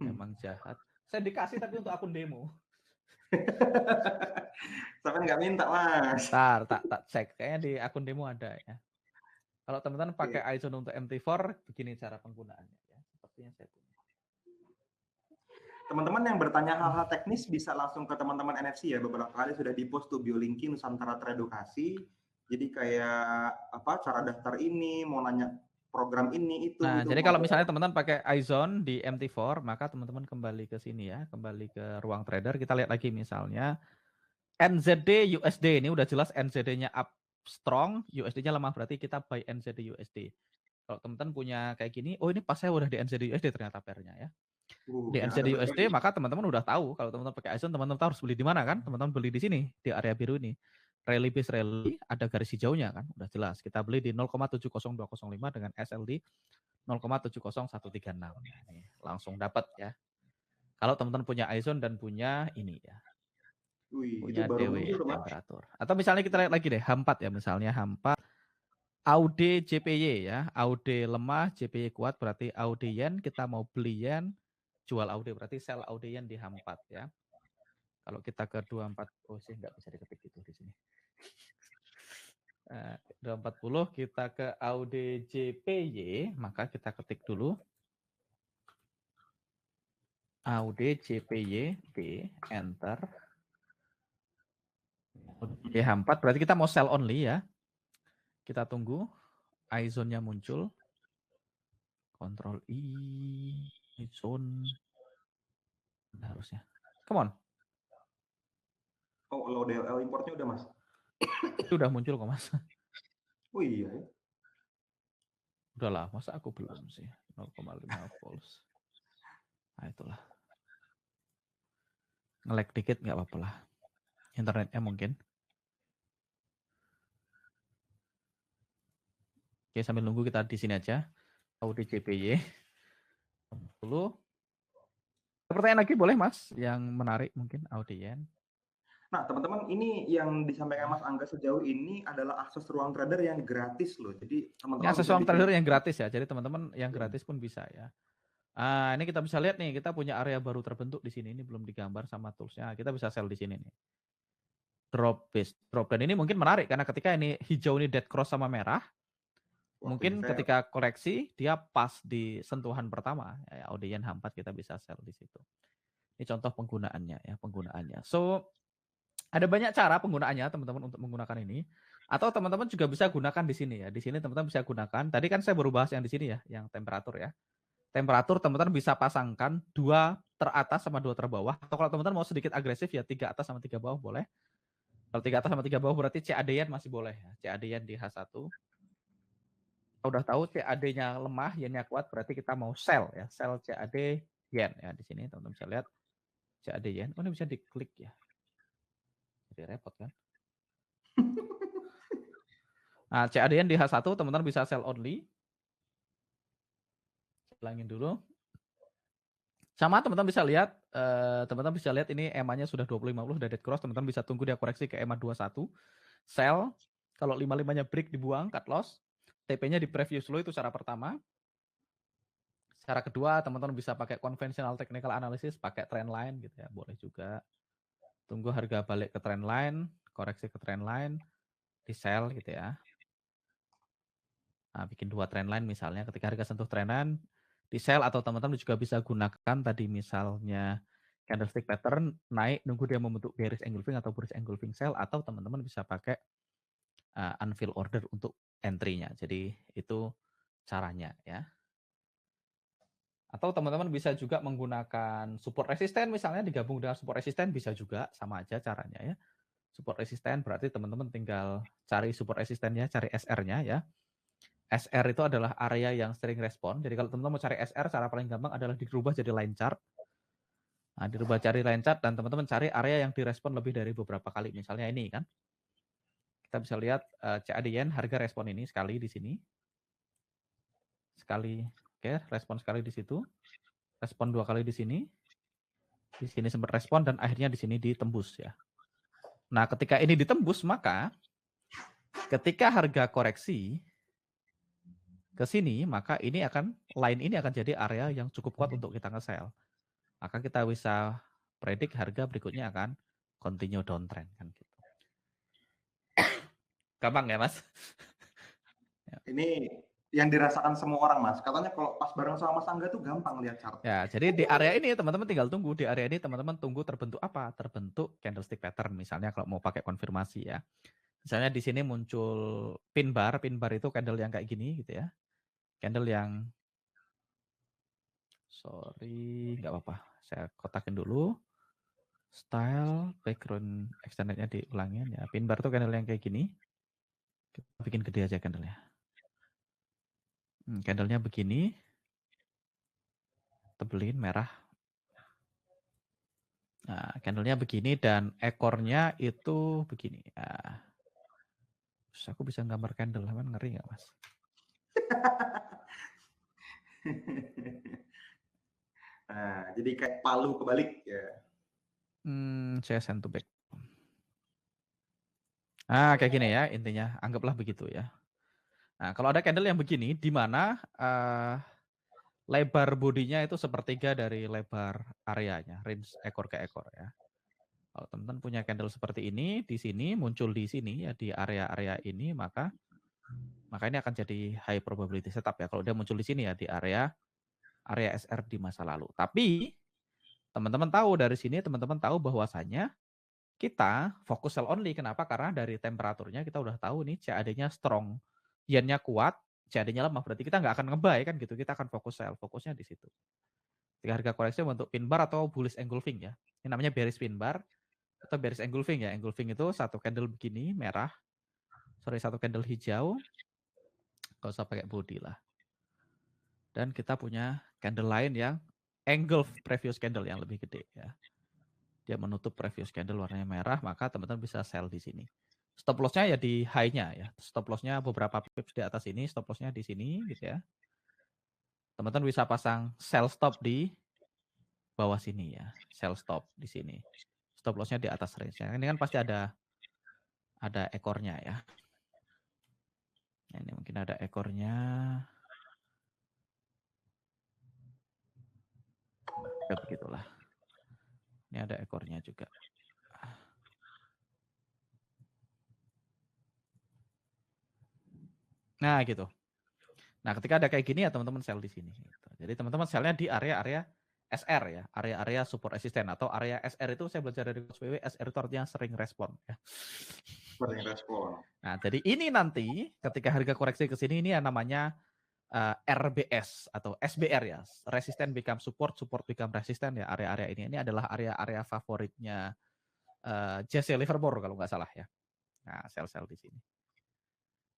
Memang jahat. Saya dikasih tapi untuk akun demo.
Sampai nggak minta Mas.
Tak cek, kayaknya di akun demo ada ya. Kalau teman-teman pakai iZone untuk MT4, begini cara penggunaannya ya. Sepertinya saya punya.
Teman-teman yang bertanya hal-hal teknis bisa langsung ke teman-teman NFC ya. Beberapa kali sudah di-post tuh BioLinky Nusantara Teredukasi. Jadi kayak apa cara daftar ini, mau nanya program ini itu.
Nah,
itu
jadi kalau misalnya teman-teman pakai iZone di MT4, maka teman-teman kembali ke sini ya, kembali ke ruang trader. Kita lihat lagi misalnya NZD USD, ini udah jelas NZD-nya up strong, USD-nya lemah, berarti kita buy NZD USD. Kalau teman-teman punya kayak gini, oh ini pas saya udah di NZD USD ternyata pairnya ya. Di NZD USD, maka teman-teman udah tahu kalau teman-teman pakai iZone, teman-teman tahu harus beli di mana kan? Teman-teman beli di sini, di area biru ini. Rally base rally ada garis hijaunya kan, udah jelas. Kita beli di 0,70205 dengan SLD 0,70136. Nah, ini langsung dapat ya. Kalau teman-teman punya iZone dan punya ini ya. Punya DW temperatur. Atau misalnya kita lihat lagi deh, H4 ya, misalnya H4 AUD JPY ya. AUD lemah, JPY kuat, berarti AUD yen, kita mau beli yen, jual AUD, berarti sell AUD yen di H4 ya. Kalau kita ke 24, oh sih nggak bisa diketik itu di sini. 240 kita ke AUD JPY, maka kita ketik dulu AUD JPY B, enter. H4 berarti kita mau sell only ya. Kita tunggu iZone-nya muncul. Ctrl I, iZone. Harusnya. Come on.
Oh, kalau DLL importnya udah Mas.
Itu udah muncul kok Mas.
Oh iya.
Udah lah, masa aku belum sih. 0,5 volts. Nah itulah. Nge-lag dikit nggak apa-apa lah. Internetnya mungkin. Oke, sambil nunggu kita di sini aja. Audi JPY. Dulu. Pertanyaan lagi boleh Mas? Yang menarik mungkin Audi yen.
Nah, teman-teman, ini yang disampaikan Mas Angga sejauh ini adalah akses ruang trader yang gratis loh. Jadi teman-teman
ini akses ruang trader yang gratis ya. Jadi teman-teman yang gratis pun bisa ya. Ini kita bisa lihat nih, kita punya area baru terbentuk di sini. Ini belum digambar sama toolsnya. Kita bisa sell di sini nih. Drop base drop. Dan ini mungkin menarik karena ketika ini hijau ini dead cross sama merah, mungkin ketika koreksi dia pas di sentuhan pertama. Ya, Audi yen H4 kita bisa sell di situ. Ini contoh penggunaannya ya, penggunaannya. So ada banyak cara penggunaannya teman-teman untuk menggunakan ini. Atau teman-teman juga bisa gunakan di sini ya. Di sini teman-teman bisa gunakan. Tadi kan saya baru bahas yang di sini ya, yang temperatur ya. Temperatur teman-teman bisa pasangkan 2 teratas sama 2 terbawah. Atau kalau teman-teman mau sedikit agresif ya 3 atas sama 3 bawah boleh. Kalau 3 atas sama 3 bawah berarti CAD yen masih boleh ya. CAD yen di H1. Udah tahu CAD-nya lemah, yen-nya kuat, berarti kita mau sell ya. Sell CAD yen ya. Di sini teman-teman bisa lihat CAD yen. Oh ini bisa diklik ya. Jadi repot kan. Nah, CAD yen di H1 teman-teman bisa sell only. Ulangin dulu. Sama teman-teman bisa lihat, ini EMA-nya sudah 2050 udah dead cross, teman-teman bisa tunggu dia koreksi ke EMA 21. Sell, kalau 55-nya break dibuang, cut loss. TP-nya di previous low itu cara pertama. Cara kedua, teman-teman bisa pakai conventional technical analysis, pakai trend line gitu ya, boleh juga. Tunggu harga balik ke trend line, koreksi ke trend line, di sell gitu ya. Nah, bikin 2 trend line misalnya, ketika harga sentuh trend line, di sell, atau teman-teman juga bisa gunakan tadi misalnya candlestick pattern naik, nunggu dia membentuk bearish engulfing atau bullish engulfing sell, atau teman-teman bisa pakai unfill order untuk entry-nya. Jadi itu caranya ya. Atau teman-teman bisa juga menggunakan support resisten, misalnya digabung dengan support resisten bisa juga, sama aja caranya ya. Support resisten berarti teman-teman tinggal cari support resistennya, cari SR-nya ya. SR itu adalah area yang sering respon. Jadi kalau teman-teman mau cari SR, cara paling gampang adalah dirubah jadi line chart. Nah, dirubah cari line chart dan teman-teman cari area yang direspon lebih dari beberapa kali. Misalnya ini kan. Kita bisa lihat CAD Yen harga respon ini sekali di sini. Sekali, oke, respon sekali di situ. Respon 2 kali di sini. Di sini sempat respon dan akhirnya di sini ditembus ya. Nah, ketika ini ditembus, maka ketika harga koreksi ke sini, maka line ini akan jadi area yang cukup kuat untuk kita nge-sell. Maka kita bisa predik harga berikutnya akan continue downtrend kan gitu. Gampang ya, Mas?
Ini yang dirasakan semua orang, Mas. Katanya kalau pas bareng sama Mas Angga tuh gampang lihat chart.
Ya, jadi di area ini teman-teman tinggal tunggu. Di area ini teman-teman tunggu terbentuk apa? Terbentuk candlestick pattern misalnya kalau mau pakai konfirmasi ya. Misalnya di sini muncul pin bar itu candle yang kayak gini gitu ya. Candle yang nggak apa-apa. Saya kotakin dulu. Style, background extendednya diulangin ya. Pin bar itu candle yang kayak gini. Kita bikin gede aja candlenya. Candlenya begini. Tebelin merah. Nah, candlenya begini dan ekornya itu begini. Nah, terus aku bisa gambar candle, kan ngeri nggak Mas?
Nah, jadi kayak palu kebalik ya.
Saya send to back. Nah, kayak gini ya intinya. Anggaplah begitu ya. Nah, kalau ada candle yang begini, di mana lebar bodinya itu sepertiga dari lebar areanya, range ekor ke ekor ya. Kalau teman-teman punya candle seperti ini, di sini muncul di sini ya di area-area ini, maka ini akan jadi high probability setup ya. Kalau dia muncul di sini ya di area SR di masa lalu. Tapi teman-teman tahu dari sini, teman-teman tahu bahwasannya kita fokus sell only. Kenapa? Karena dari temperaturnya kita udah tahu nih CAD-nya strong, yen-nya kuat, CAD-nya lemah. Berarti kita nggak akan nge-buy kan gitu. Kita akan fokus sell, fokusnya di situ. Ketika harga koreksi untuk pin bar atau bullish engulfing ya. Ini namanya bearish pin bar atau bearish engulfing ya. Engulfing itu satu candle begini merah, satu candle hijau. Gak usah pakai body lah. Dan kita punya candle lain yang engulf previous candle yang lebih gede ya. Dia menutup previous candle warnanya merah, maka teman-teman bisa sell di sini. Stop loss-nya ya di high-nya ya. Stop loss-nya beberapa pips di atas ini, stop loss-nya di sini gitu ya. Teman-teman bisa pasang sell stop di bawah sini ya. Sell stop di sini. Stop loss-nya di atas range-nya. Ini kan pasti ada ekornya ya. Nah, ini mungkin ada ekornya. Ya begitulah. Ini ada ekornya juga. Nah gitu. Nah ketika ada kayak gini ya teman-teman sell di sini. Gitu. Jadi teman-teman sellnya di area-area SR ya, area-area support resisten atau area SR itu saya belajar dari Coach WW, SR itu artinya sering respon ya.
Sering respon.
Nah jadi ini nanti ketika harga koreksi ke sini ini yang namanya RBS atau SBR ya, resisten become support, support become resisten ya, area-area ini adalah area-area favoritnya Jesse Livermore kalau nggak salah ya. Nah sell di sini.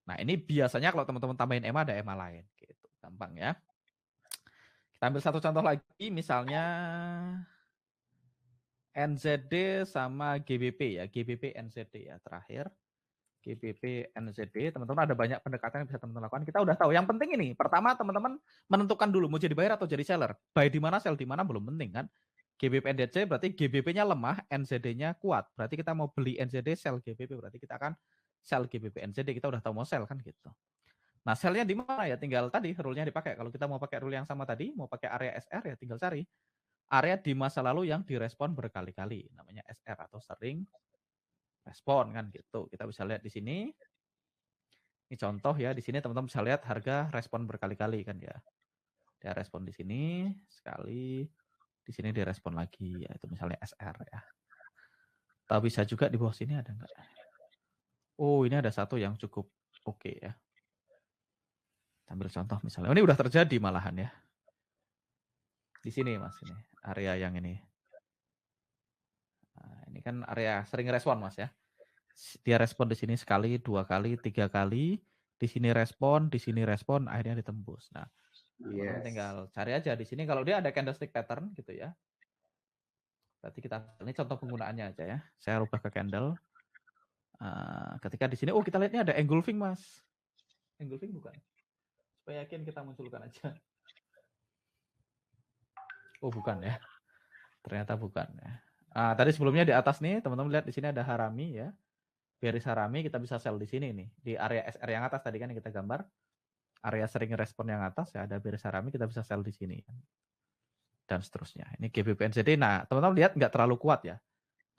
Nah ini biasanya kalau teman-teman tambahin EMA ada EMA lain gitu, gampang ya. Kita ambil satu contoh lagi, misalnya NZD sama GBP ya, GBP NZD ya terakhir. GBP NZD, teman-teman ada banyak pendekatan yang bisa teman-teman lakukan. Kita udah tahu. Yang penting ini, pertama teman-teman menentukan dulu mau jadi buyer atau jadi seller. Buy di mana, sell di mana belum penting kan. GBP NZD berarti GBP-nya lemah, NZD-nya kuat. Berarti kita mau beli NZD, sell GBP. Berarti kita akan sell GBP NZD. Kita udah tahu mau sell kan gitu. Nah, sell-nya di mana ya? Tinggal tadi rule-nya dipakai. Kalau kita mau pakai rule yang sama tadi, mau pakai area SR ya tinggal cari area di masa lalu yang direspon berkali-kali. Namanya SR atau sering respon kan gitu. Kita bisa lihat di sini. Ini contoh ya, di sini teman-teman bisa lihat harga respon berkali-kali kan ya. Dia respon di sini sekali, di sini dia respon lagi, ya itu misalnya SR ya. Atau bisa juga di bawah sini ada enggak? Oh, ini ada satu yang cukup oke ya. Ambil contoh misalnya, ini udah terjadi malahan ya. Di sini Mas, ini area yang ini. Nah, ini kan area sering respon Mas ya. Dia respon di sini sekali, 2 kali, 3 kali, di sini respon, akhirnya ditembus. Nah, teman-teman tinggal cari aja di sini kalau dia ada candlestick pattern gitu ya. Berarti kita ini contoh penggunaannya aja ya. Saya rubah ke candle. Ketika di sini, oh kita lihat ini ada engulfing Mas. Engulfing bukan? Supaya yakin kita munculkan aja. Oh bukan ya. Ternyata bukan ya. Tadi sebelumnya di atas nih teman-teman lihat di sini ada harami ya. Bearish harami kita bisa sell di sini nih. Di area SR yang atas tadi kan yang kita gambar. Area sering respon yang atas ya ada bearish harami kita bisa sell di sini. Dan seterusnya. Ini GBP NZD. Nah teman-teman lihat nggak terlalu kuat ya.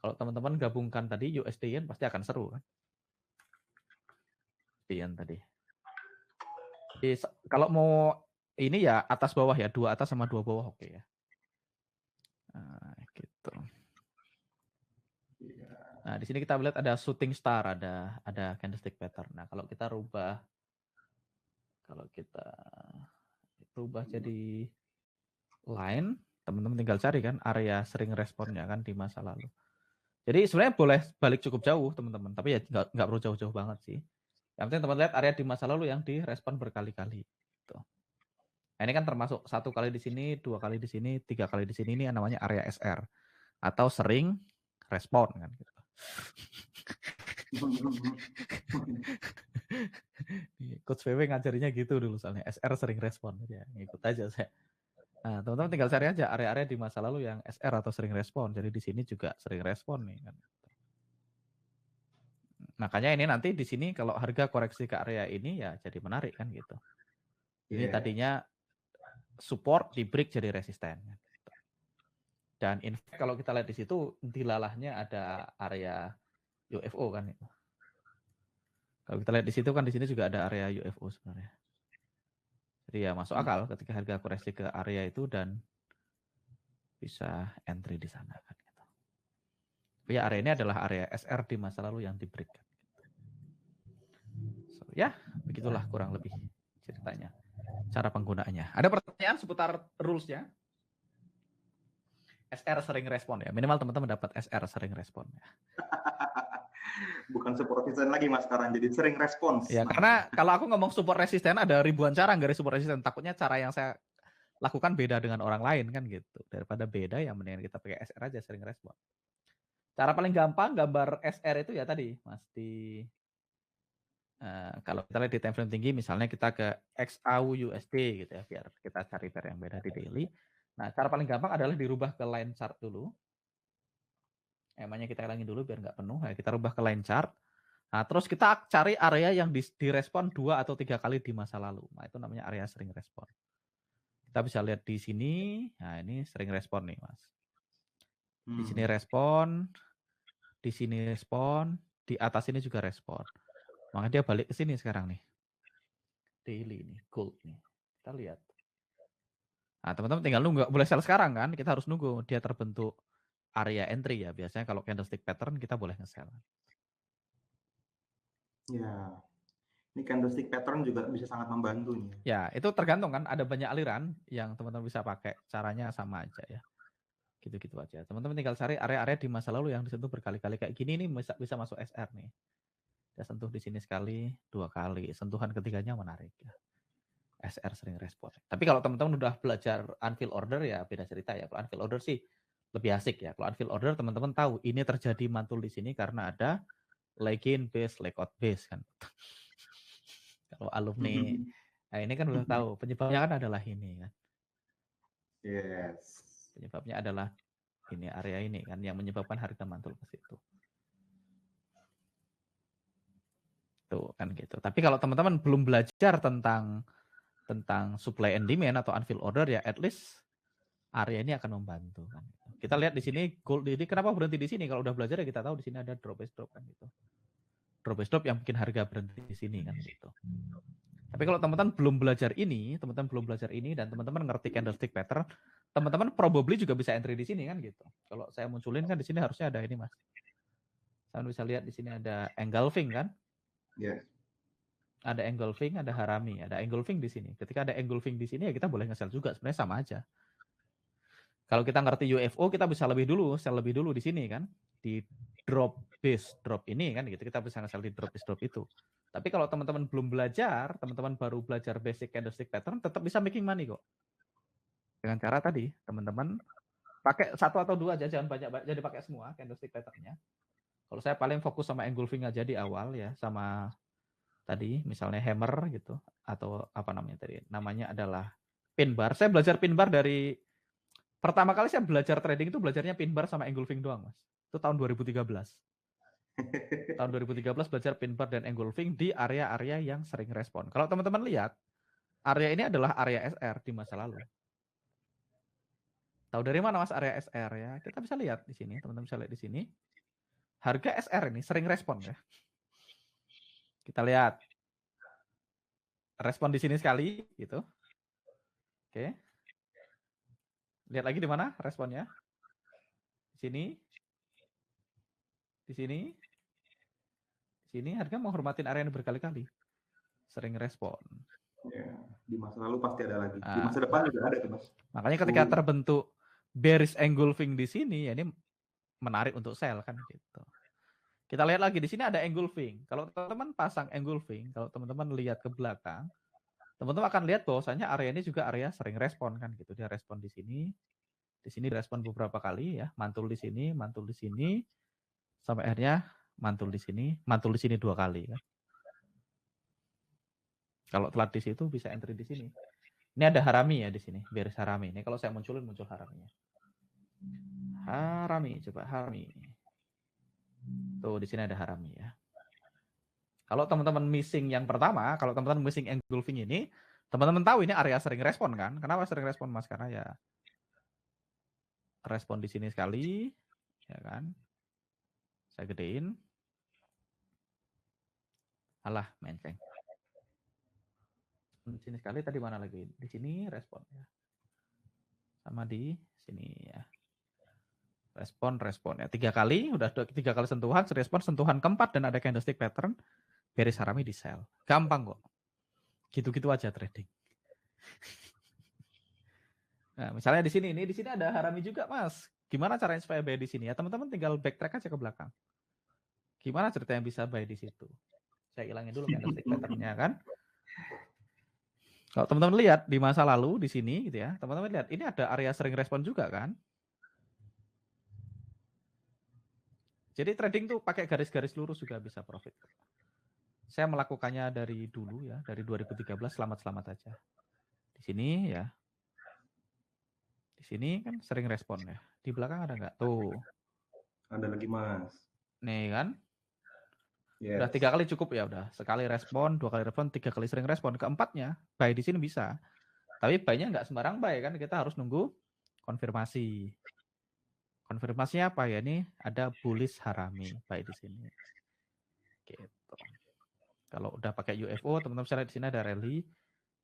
Kalau teman-teman gabungkan tadi USD Yen pasti akan seru kan. Yen tadi. Jadi, kalau mau ini ya atas bawah ya, 2 atas sama 2 bawah oke ya. Gitu. Nah, di sini kita lihat ada shooting star, ada candlestick pattern. Nah, kalau kita rubah jadi line, teman-teman tinggal cari kan area sering responnya kan di masa lalu. Jadi sebenarnya boleh balik cukup jauh, teman-teman, tapi ya nggak perlu jauh-jauh banget sih. Yang penting teman lihat area di masa lalu yang direspon berkali-kali. Gitu. Nah, ini kan termasuk 1 kali di sini, 2 kali di sini, 3 kali di sini, ini yang namanya area SR atau sering respon kan gitu. Coach VW ngajarinya gitu dulu soalnya SR sering respon ya, ngikut aja saya. Nah, teman-teman tinggal cari aja area-area di masa lalu yang SR atau sering respon. Jadi di sini juga sering respon nih kan. Makanya ini nanti di sini kalau harga koreksi ke area ini ya jadi menarik kan gitu. Ini tadinya support di break jadi resisten. Dan in fact kalau kita lihat di situ dilalahnya ada area UFO kan itu. Kalau kita lihat di situ kan di sini juga ada area UFO sebenarnya. Jadi ya masuk akal ketika harga koreksi ke area itu dan bisa entry di sana kan gitu. Tapi ya area ini adalah area SR di masa lalu yang di break kan. So, ya begitulah kurang lebih ceritanya. Cara penggunaannya. Ada pertanyaan seputar rules-nya? SR sering respon ya. Minimal teman-teman dapat SR sering respon ya.
Bukan support resisten lagi Mas sekarang, jadi sering respons.
Ya, karena kalau aku ngomong support resisten ada ribuan cara nggak ada support resisten. Takutnya cara yang saya lakukan beda dengan orang lain kan gitu. Daripada beda ya mendingan kita pakai SR aja sering respon. Cara paling gampang gambar SR itu ya tadi Mas di kalau kita lihat di time frame tinggi misalnya kita ke XAU USD gitu ya biar kita cari pair yang beda di daily. Nah, cara paling gampang adalah dirubah ke line chart dulu. Emangnya kita hilangin dulu biar nggak penuh. Ya, kita rubah ke line chart. Nah, terus kita cari area yang direspon 2 atau 3 kali di masa lalu. Nah, itu namanya area sering respon. Kita bisa lihat di sini. Nah, ini sering respon nih, Mas. Di sini respon, di sini respon, di atas ini juga respon. Maka dia balik ke sini sekarang nih. Daily nih, gold nih. Kita lihat. Nah, teman-teman tinggal nunggu. Boleh sell sekarang kan? Kita harus nunggu dia terbentuk area entry ya. Biasanya kalau candlestick pattern kita boleh nge-sell.
Ya, ini candlestick pattern juga bisa sangat membantu nih.
Ya, itu tergantung kan. Ada banyak aliran yang teman-teman bisa pakai. Caranya sama aja ya. Gitu-gitu aja. Teman-teman tinggal cari area-area di masa lalu yang disentuh berkali-kali. Kayak gini nih bisa masuk SR nih. Dia sentuh di sini sekali, 2 kali. Sentuhan ketiganya menarik ya. SR sering respon. Tapi kalau teman-teman udah belajar unfill order ya beda cerita ya. Kalau unfill order sih lebih asik ya. Kalau unfill order teman-teman tahu ini terjadi mantul di sini karena ada leg-in base, leg-out base kan. Kalau alumni ini kan udah tahu penyebabnya kan adalah ini kan.
Yes.
Penyebabnya adalah ini area ini kan yang menyebabkan harga mantul ke situ. Tuh kan gitu. Tapi kalau teman-teman belum belajar tentang supply and demand atau unfilled order ya at least area ini akan membantu kan. Kita lihat di sini gold ini kenapa berhenti di sini? Kalau udah belajar ya kita tahu di sini ada drop base drop kan gitu. Drop base drop yang bikin harga berhenti di sini kan gitu. Tapi kalau teman-teman belum belajar ini dan teman-teman ngerti candlestick pattern, teman-teman probably juga bisa entry di sini kan gitu. Kalau saya munculin kan di sini harusnya ada ini Mas. Kalian bisa lihat di sini ada engulfing kan?
Yes.
Ada engulfing, ada harami, ada engulfing di sini. Ketika ada engulfing di sini ya kita boleh nge-sell juga, sebenarnya sama aja. Kalau kita ngerti UFO, kita bisa sell lebih dulu di sini kan, di drop base drop ini kan gitu. Kita bisa nge-sell di drop base drop itu. Tapi kalau teman-teman belum belajar, teman-teman baru belajar basic candlestick pattern, tetap bisa making money kok. Dengan cara tadi, teman-teman pakai satu atau dua aja, jangan banyak-banyak, jadi pakai semua candlestick patternnya. Kalau saya paling fokus sama engulfing aja di awal ya, sama tadi misalnya hammer gitu, atau apa namanya tadi, namanya adalah pin bar. Saya belajar pin bar dari pertama kali saya belajar trading itu belajarnya pin bar sama engulfing doang, Mas. Itu tahun 2013. Tahun 2013 belajar pin bar dan engulfing di area-area yang sering respon. Kalau teman-teman lihat, area ini adalah area SR di masa lalu. Tahu dari mana Mas area SR ya? Kita bisa lihat di sini, teman-teman bisa lihat di sini. Harga SR ini sering respon ya. Kita lihat. Respon di sini sekali gitu. Oke. Lihat lagi di mana responnya? Di sini. Di sini. Di sini harga menghormatin area yang berkali-kali. Sering respon.
Ya, di masa lalu pasti ada lagi. Di masa depan juga ada tuh, Mas.
Makanya ketika terbentuk bearish engulfing di sini, ya ini menarik untuk sell kan gitu. Kita lihat lagi di sini ada engulfing. Kalau teman-teman pasang engulfing, kalau teman-teman lihat ke belakang, teman-teman akan lihat bahwasanya area ini juga area sering respon kan gitu. Dia respon di sini respon beberapa kali ya, mantul di sini, sampai akhirnya mantul di sini 2 kali kan. Kalau telat di situ bisa entry di sini. Ini ada harami ya di sini, bearish harami. Ini kalau saya muncul haraminya. Harami, coba harami. Tuh di sini ada harami ya. Kalau teman-teman missing yang pertama, kalau teman-teman missing engulfing ini, teman-teman tahu ini area sering respon kan? Kenapa sering respon Mas? Karena ya respon di sini sekali, ya kan? Saya gedein. Alah, menceng. Di sini sekali, tadi mana lagi? Di sini respon ya. Sama di sini ya. Respon ya. 3 kali, udah 3 kali sentuhan, sentuhan keempat dan ada candlestick pattern, bearish harami di sell. Gampang kok. Gitu-gitu aja trading. Nah, misalnya di sini ada harami juga, Mas. Gimana caranya supaya buy di sini ya? Teman-teman tinggal backtrack aja ke belakang. Gimana ceritanya bisa buy di situ? Saya ilangin dulu candlestick pattern-nya kan. Kalau teman-teman lihat di masa lalu di sini gitu ya, teman-teman lihat ini ada area sering respon juga kan. Jadi trading tuh pakai garis-garis lurus juga bisa profit. Saya melakukannya dari dulu ya, dari 2013, selamat-selamat aja. Di sini ya. Di sini kan sering respon ya. Di belakang ada nggak? Tuh.
Ada lagi, Mas.
Nih kan.
Yes.
Udah 3 kali cukup ya udah. Sekali respon, 2 kali respon, 3 kali sering respon. Keempatnya, buy di sini bisa. Tapi buy-nya nggak sembarang buy kan. Kita harus nunggu konfirmasi. Konfirmasinya apa ya? Ini ada bullish harami buy di sini. Gitu. Kalau udah pakai UFO, teman-teman bisa lihat di sini ada rally,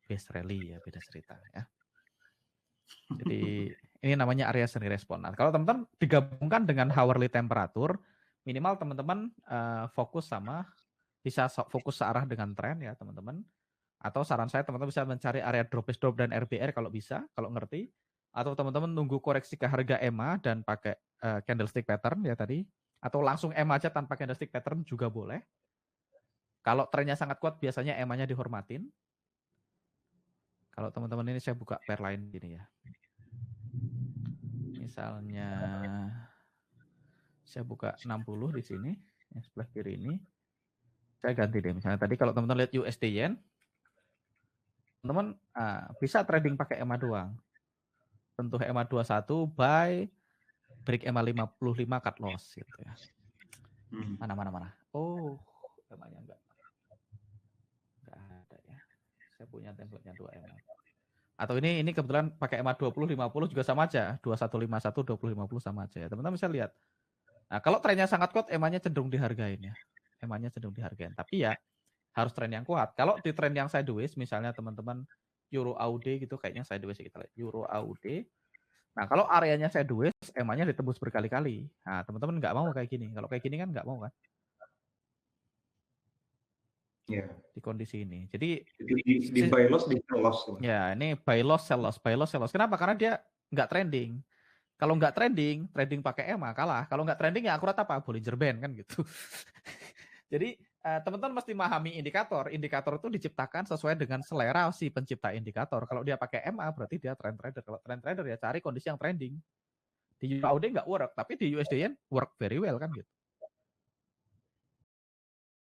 base rally ya, beda cerita ya. Jadi ini namanya area sering respon. Nah, kalau teman-teman digabungkan dengan hourly temperature, minimal teman-teman fokus searah dengan tren ya teman-teman. Atau saran saya teman-teman bisa mencari area drop base drop dan RBR kalau bisa, kalau ngerti. Atau teman-teman nunggu koreksi ke harga EMA dan pakai candlestick pattern ya tadi. Atau langsung EMA aja tanpa candlestick pattern juga boleh. Kalau trennya sangat kuat biasanya EMA-nya dihormatin. Kalau teman-teman ini saya buka pair lain gini ya. Misalnya saya buka 60 di sini. Yang sebelah kiri ini. Saya ganti deh. Misalnya tadi kalau teman-teman lihat USD Yen, teman-teman bisa trading pakai EMA doang. Tentu EMA 21 buy, break EMA 55 cut loss gitu ya. Mana. Oh, EMA-nya enggak ada ya. Saya punya template-nya 2 EMA. Atau ini kebetulan pakai EMA 20 50 juga sama aja. 2151 20 50 sama aja ya. Teman-teman bisa lihat. Nah, kalau trennya sangat kuat EMA-nya cenderung dihargain ya. EMA-nya cenderung dihargain. Tapi ya harus tren yang kuat. Kalau di tren yang sideways misalnya teman-teman Euro AUD gitu kayaknya sideways kita lihat Euro AUD. Nah, kalau areanya sideways, EMA-nya ditembus berkali-kali. Nah, teman-teman nggak mau kayak gini. Kalau kayak gini kan nggak mau kan?
Iya.
Di kondisi ini. Jadi
di buy loss, di sell loss.
ya, ini buy loss, sell loss, buy loss, sell loss. Kenapa? Karena dia nggak trending. Kalau nggak trending, trading pakai EMA kalah. Kalau nggak trending ya akurat apa? Bollinger Band kan gitu. Jadi teman-teman mesti memahami indikator. Indikator itu diciptakan sesuai dengan selera si pencipta indikator. Kalau dia pakai EMA berarti dia trend trader. Kalau trend trader ya cari kondisi yang trending. Di USD nggak work, tapi di USD Yen work very well kan gitu.